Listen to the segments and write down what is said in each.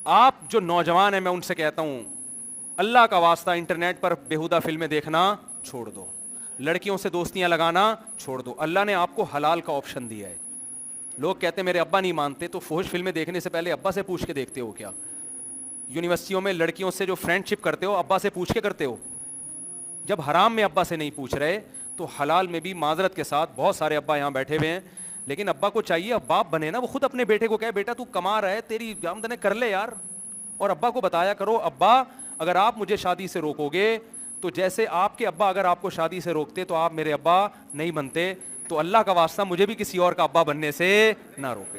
آپ جو نوجوان ہیں میں ان سے کہتا ہوں اللہ کا واسطہ انٹرنیٹ پر بیہودہ فلمیں دیکھنا چھوڑ دو, لڑکیوں سے دوستیاں لگانا چھوڑ دو. اللہ نے آپ کو حلال کا آپشن دیا ہے. لوگ کہتے ہیں میرے ابا نہیں مانتے, تو فحش فلمیں دیکھنے سے پہلے ابا سے پوچھ کے دیکھتے ہو کیا؟ یونیورسٹیوں میں لڑکیوں سے جو فرینڈ شپ کرتے ہو ابا سے پوچھ کے کرتے ہو؟ جب حرام میں ابا سے نہیں پوچھ رہے تو حلال میں بھی معذرت کے ساتھ بہت سارے ابا یہاں بیٹھے ہوئے ہیں, لیکن ابا کو چاہیے اب باپ بنے نا, وہ خود اپنے بیٹے کو کہے بیٹا تو کما رہا ہے, تیری آمدنی کر لے یار. اور ابا کو بتایا کرو ابا اگر آپ مجھے شادی سے روکو گے تو جیسے آپ کے ابا اگر آپ کو شادی سے روکتے تو آپ میرے ابا نہیں بنتے, تو اللہ کا واسطہ مجھے بھی کسی اور کا ابا بننے سے نہ روکے.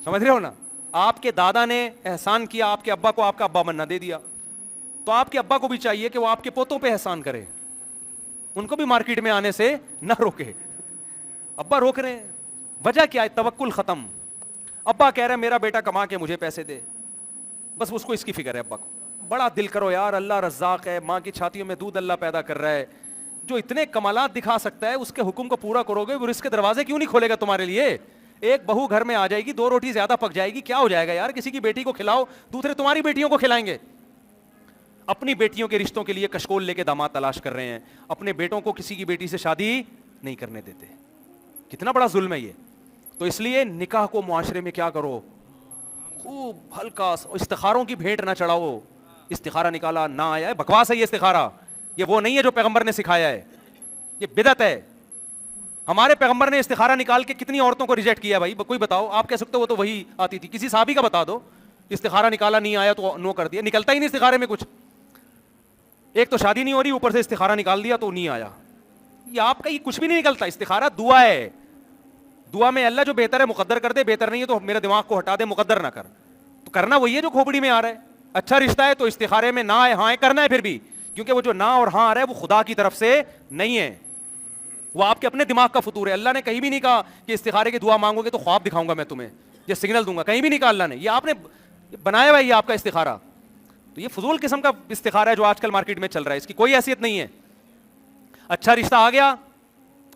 سمجھ رہے ہو نا؟ آپ کے دادا نے احسان کیا, آپ کے ابا کو آپ کا ابا بننا دے دیا, تو آپ کے ابا کو بھی چاہیے کہ وہ آپ کے پوتوں پہ احسان کرے, ان کو بھی مارکیٹ میں آنے سے نہ روکے. ابا روک رہے ہیں, وجہ کیا ہے؟ توکل ختم. ابا کہہ رہے ہیں میرا بیٹا کما کے مجھے پیسے دے, بس اس کو اس کی فکر ہے. ابا کو بڑا دل کرو یار, اللہ رزاق ہے, ماں کی چھاتیوں میں دودھ اللہ پیدا کر رہا ہے, جو اتنے کمالات دکھا سکتا ہے اس کے حکم کو پورا کرو گے, وہ رزق کے دروازے کیوں نہیں کھولے گا تمہارے لیے؟ ایک بہو گھر میں آ جائے گی, 2 روٹی زیادہ پک جائے گی, کیا ہو جائے گا یار؟ کسی کی بیٹی کو کھلاؤ, دوسرے تمہاری بیٹیوں کو کھلائیں گے. اپنی بیٹیوں کے رشتوں کے لیے کشکول لے کے داماد تلاش کر رہے ہیں, اپنے بیٹوں کو کسی کی بیٹی سے شادی نہیں کرنے دیتے. کتنا بڑا ظلم ہے یہ. تو اس لیے نکاح کو معاشرے میں کیا کرو, خوب ہلکا. استخاروں کی بھیٹ نہ چڑھاؤ. استخارہ نکالا نہ آیا ہے, بکواس ہے یہ استخارہ, یہ وہ نہیں ہے جو پیغمبر نے سکھایا ہے, یہ بدعت ہے. ہمارے پیغمبر نے استخارہ نکال کے کتنی عورتوں کو ریجیکٹ کیا بھائی؟ کوئی بتاؤ. آپ کہہ سکتے ہو وہ تو وہی آتی تھی, کسی صحابی کا بتا دو استخارہ نکالا نہیں آیا تو نو کر دیا. نکلتا ہی نہیں استخارے میں کچھ, ایک تو شادی نہیں ہو رہی, اوپر سے استخارہ نکال دیا تو نہیں آیا. یہ آپ کا یہ کچھ بھی نہیں نکلتا. استخارہ دعا ہے, دعا میں اللہ جو بہتر ہے مقدر کر دے, بہتر نہیں ہے تو میرے دماغ کو ہٹا دے, مقدر نہ کر. تو کرنا وہی ہے جو کھوپڑی میں آ رہا ہے. اچھا رشتہ ہے تو استخارے میں نہ آئے ہاں کرنا ہے پھر بھی, کیونکہ وہ جو نہ اور ہاں آ رہا ہے وہ خدا کی طرف سے نہیں ہے, وہ آپ کے اپنے دماغ کا فطور ہے. اللہ نے کہیں بھی نہیں کہا کہ استخارے کی دعا مانگو گے تو خواب دکھاؤں گا میں تمہیں, یہ سگنل دوں گا, کہیں بھی نہیں کہا اللہ نے. یہ آپ نے بنایا ہوا ہے یہ آپ کا استخارہ. تو یہ فضول قسم کا استخارہ ہے جو آج کل مارکیٹ میں چل رہا ہے, اس کی کوئی حیثیت نہیں ہے. اچھا رشتہ آ گیا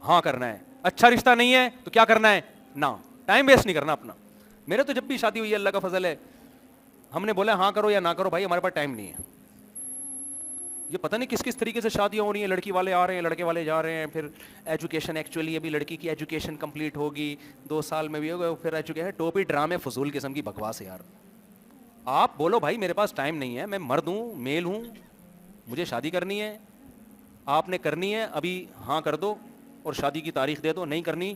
ہاں کرنا ہے, اچھا رشتہ نہیں ہے تو کیا کرنا ہے؟ نہ. ٹائم ویسٹ نہیں کرنا اپنا. میرے تو جب بھی شادی ہوئی ہے اللہ کا فضل ہے, ہم نے بولا ہاں کرو یا نہ کرو, بھائی ہمارے پاس ٹائم نہیں ہے. یہ پتہ نہیں کس کس طریقے سے شادیاں ہو رہی ہیں, لڑکی والے آ رہے ہیں لڑکے والے جا رہے ہیں. پھر ایجوکیشن, ایکچولی ابھی لڑکی کی ایجوکیشن کمپلیٹ ہوگی 2 سال میں بھی ہوگا, پھر ایجوکیشن, ٹوپی ڈرامے, فضول قسم کی بکواس ہے یار. آپ بولو بھائی میرے پاس ٹائم نہیں ہے, میں مرد ہوں, میل ہوں, مجھے شادی کرنی ہے, آپ نے کرنی ہے ابھی ہاں کر دو اور شادی کی تاریخ دے دو. نہیں کرنی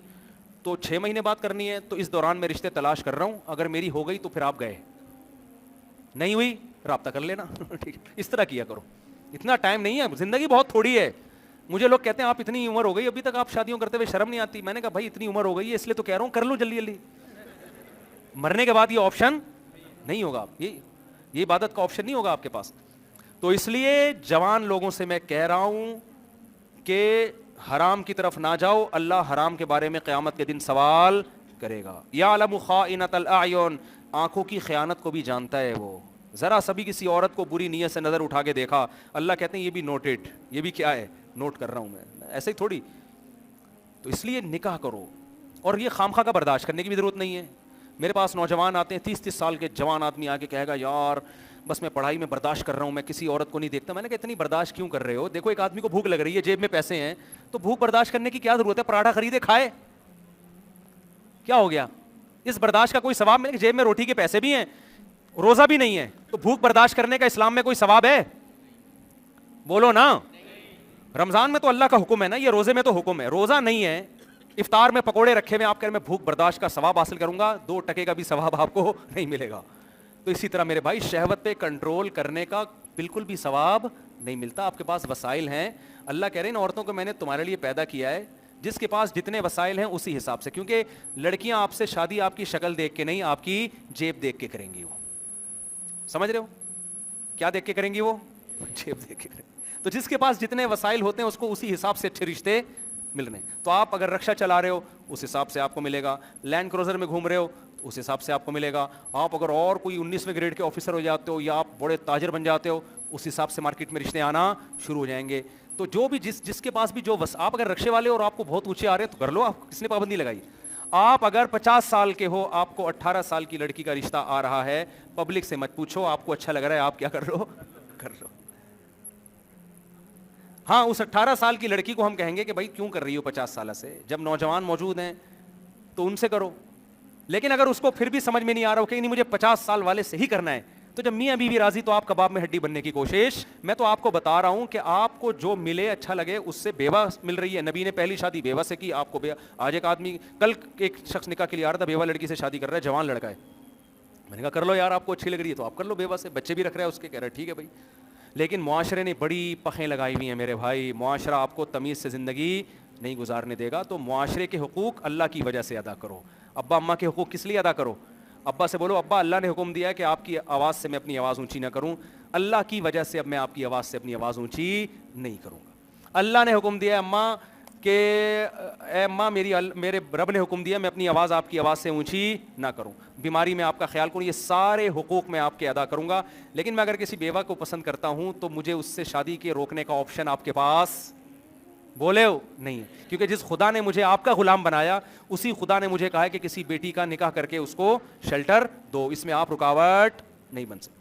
تو 6 مہینے بعد کرنی ہے, تو اس دوران میں رشتے تلاش کر رہا ہوں, اگر میری ہو گئی تو پھر آپ گئے, نہیں ہوئی رابطہ کر لینا. ٹھیک, اس طرح کیا کرو. اتنا ٹائم نہیں ہے, زندگی بہت تھوڑی ہے. مجھے لوگ کہتے ہیں آپ اتنی عمر ہو گئی ابھی تک آپ شادیوں کرتے ہوئے شرم نہیں آتی؟ میں نے کہا بھائی اتنی عمر ہو گئی ہے اس لیے تو کہہ رہا ہوں کر لو جلدی جلدی, مرنے کے بعد یہ آپشن نہیں ہوگا, یہ عبادت کا آپشن نہیں ہوگا آپ کے پاس. تو اس لیے جوان لوگوں سے میں کہہ رہا ہوں کہ حرام کی طرف نہ جاؤ, اللہ حرام کے بارے میں قیامت کے دن سوال کرے گا. یعلم خائنۃ الاعین, آنکھوں کی خیانت کو بھی جانتا ہے وہ. ذرا سبھی کسی عورت کو بری نیت سے نظر اٹھا کے دیکھا, اللہ کہتے ہیں یہ بھی نوٹڈ, یہ بھی کیا ہے نوٹ کر رہا ہوں میں, ایسے ہی تھوڑی. تو اس لیے نکاح کرو, اور یہ خامخواہ کا برداشت کرنے کی بھی ضرورت نہیں ہے. میرے پاس نوجوان آتے ہیں 30 سال کے جوان آدمی آ کے کہے گا یار بس میں پڑھائی میں برداشت کر رہا ہوں, میں کسی عورت کو نہیں دیکھتا. میں نے کہا اتنی برداشت کیوں کر رہے ہو؟ دیکھو ایک آدمی کو بھوک لگ رہی ہے, جیب میں پیسے ہیں, تو بھوک برداشت کرنے کی کیا ضرورت ہے؟ پراٹھا خریدے کھائے, کیا ہو گیا؟ اس برداشت کا کوئی ثواب؟ میرے جیب میں روٹی کے پیسے بھی ہیں, روزہ بھی نہیں ہے, تو بھوک برداشت کرنے کا اسلام میں کوئی ثواب ہے؟ بولو نا. رمضان میں تو اللہ کا حکم ہے نا, یہ روزے میں تو حکم ہے. روزہ نہیں ہے, افطار میں پکوڑے رکھے ہوئے, آپ کہہ رہے میں بھوک برداشت کا ثواب حاصل کروں گا, 2 ٹکے کا بھی ثواب آپ کو نہیں ملے گا. تو اسی طرح میرے بھائی شہوت پہ کنٹرول کرنے کا بالکل بھی ثواب نہیں ملتا. آپ کے پاس وسائل ہیں, اللہ کہہ رہے ہیں عورتوں کو میں نے تمہارے لیے پیدا کیا ہے, جس کے پاس جتنے وسائل ہیں اسی حساب سے, کیونکہ لڑکیاں آپ سے شادی آپ کی شکل دیکھ کے نہیں, آپ کی جیب دیکھ کے کریں گی. وہ سمجھ رہے ہو کیا دیکھ کے کریں گی؟ وہ جیب دیکھ کے کریں گی. تو جس کے پاس جتنے وسائل ہوتے ہیں اس کو اسی حساب سے اچھے رشتے مل رہے ہیں. تو آپ اگر رکشا چلا رہے ہو اس حساب سے آپ کو ملے گا, لینڈ کروزر میں گھوم رہے ہو اس حساب سے آپ کو ملے گا. آپ اگر اور کوئی 19ویں گریڈ کے آفیسر ہو جاتے ہو یا آپ بڑے تاجر بن جاتے ہو, اس حساب سے مارکیٹ میں رشتے آنا شروع ہو جائیں گے. تو جو بھی جس کے پاس بھی جو آپ اگر رکشے والے اور آپ کو بہت اونچے آ رہے ہیں تو کر لو, آپ کس نے پابندی لگائی؟ آپ اگر 50 سال کے ہو, آپ کو 18 سال کی لڑکی کا رشتہ آ رہا ہے, پبلک سے مت پوچھو, آپ کو اچھا لگ رہا ہے, آپ کیا کر رہے ہو, کر رہے ہو. ہاں اس 18 سال کی لڑکی کو ہم کہیں گے کہ بھائی کیوں کر رہی ہو 50 سالہ سے, جب نوجوان موجود ہیں تو ان سے کرو. لیکن اگر اس کو پھر بھی سمجھ میں نہیں آ رہا ہو کہ نہیں مجھے 50 سال والے سے ہی کرنا ہے, تو جب میاں بیوی راضی تو آپ کباب میں ہڈی بننے کی کوشش. میں تو آپ کو بتا رہا ہوں کہ آپ کو جو ملے اچھا لگے, اس سے بیوہ مل رہی ہے. نبی نے پہلی شادی بیوہ سے کی, آپ کو آج ایک آدمی, کل ایک شخص نکاح کے لیے آ رہا تھا, بیوہ لڑکی سے شادی کر رہا ہے, جوان لڑکا ہے. میں نے کہا کر لو یار, آپ کو اچھی لگ رہی ہے تو آپ کر لو بیوہ سے, بچے بھی رکھ رہا ہے اس کے, کہہ رہا ہے ٹھیک ہے بھائی. لیکن معاشرے نے بڑی پخیں لگائی ہوئی ہیں میرے بھائی, معاشرہ آپ کو تمیز سے زندگی نہیں گزارنے دے گا. تو معاشرے کے حقوق اللہ کی وجہ سے ادا کرو. ابا اماں کے حقوق کس لیے ادا کرو؟ ابا سے بولو ابا اللہ نے حکم دیا ہے کہ آپ کی آواز سے میں اپنی آواز اونچی نہ کروں, اللہ کی وجہ سے اب میں آپ کی آواز سے اپنی آواز اونچی نہیں کروں گا. اللہ نے حکم دیا ہے اماں کہ اے اماں میرے رب نے حکم دیا میں اپنی آواز آپ کی آواز سے اونچی نہ کروں, بیماری میں آپ کا خیال کروں, یہ سارے حقوق میں آپ کے ادا کروں گا. لیکن میں اگر کسی بیوہ کو پسند کرتا ہوں تو مجھے اس سے شادی کے روکنے کا آپشن آپ کے پاس بولے ہو نہیں ہے, کیونکہ جس خدا نے مجھے آپ کا غلام بنایا اسی خدا نے مجھے کہا ہے کہ کسی بیٹی کا نکاح کر کے اس کو شیلٹر دو, اس میں آپ رکاوٹ نہیں بن سکتے.